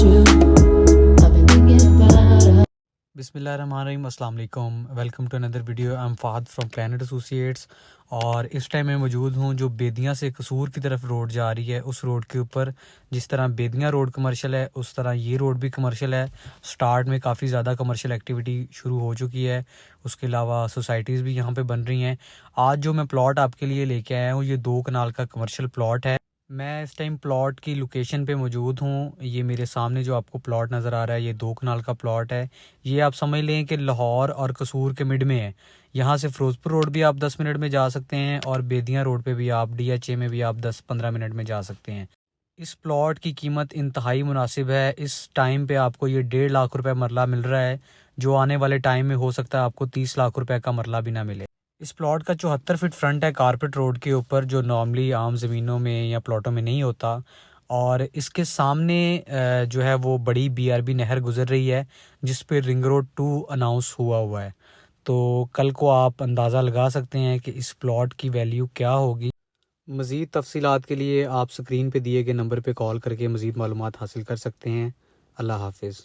you. I've been thinking about us. बिस्मिल्लाहिर्रहमानिर्रहीम, अस्सलाम वालेकुम। Welcome to another video. I am Fahad from Planet Associates. और इस टाइम मैं मौजूद हूँ जो बेदियाँ से कसूर की तरफ रोड जा रही है, उस रोड के ऊपर। जिस तरह बेदियाँ रोड कमर्शियल है, उस तरह ये रोड भी कमर्शियल है। स्टार्ट में काफ़ी ज़्यादा कमर्शियल एक्टिविटी शुरू हो चुकी है। उसके अलावा सोसाइटीज़ भी यहाँ पे बन रही हैं। आज जो मैं प्लॉट आपके लिए लेके आया हूँ, ये 2 कनाल का कमर्शियल प्लॉट है। मैं इस टाइम प्लॉट की लोकेशन पे मौजूद हूँ। ये मेरे सामने जो आपको प्लॉट नज़र आ रहा है, ये 2 कनाल का प्लॉट है। ये आप समझ लें कि लाहौर और कसूर के मिड में है। यहाँ से फ़िरोज़पुर रोड भी आप 10 मिनट में जा सकते हैं, और बेदियाँ रोड पे भी आप DHA में भी आप 10-15 मिनट में जा सकते हैं। इस प्लॉट की कीमत इंतहाई मुनासिब है। इस टाइम पे आपको ये 1.5 लाख रुपए मरला मिल रहा है, जो आने वाले टाइम में हो सकता है आपको 30 लाख रुपए का मरला भी ना मिले। इस प्लॉट का 74 फीट फ्रंट है कारपेट रोड के ऊपर, जो नॉर्मली आम ज़मीनों में या प्लॉटों में नहीं होता। और इसके सामने जो है वो बड़ी BRB नहर गुज़र रही है, जिस पे रिंग रोड 2 अनाउंस हुआ है। तो कल को आप अंदाज़ा लगा सकते हैं कि इस प्लॉट की वैल्यू क्या होगी। मज़ीद तफसीलात के लिए आप स्क्रीन पे दिए गए नंबर पे कॉल करके मज़ीद मालूमात हासिल कर सकते हैं। अल्लाह हाफिज़।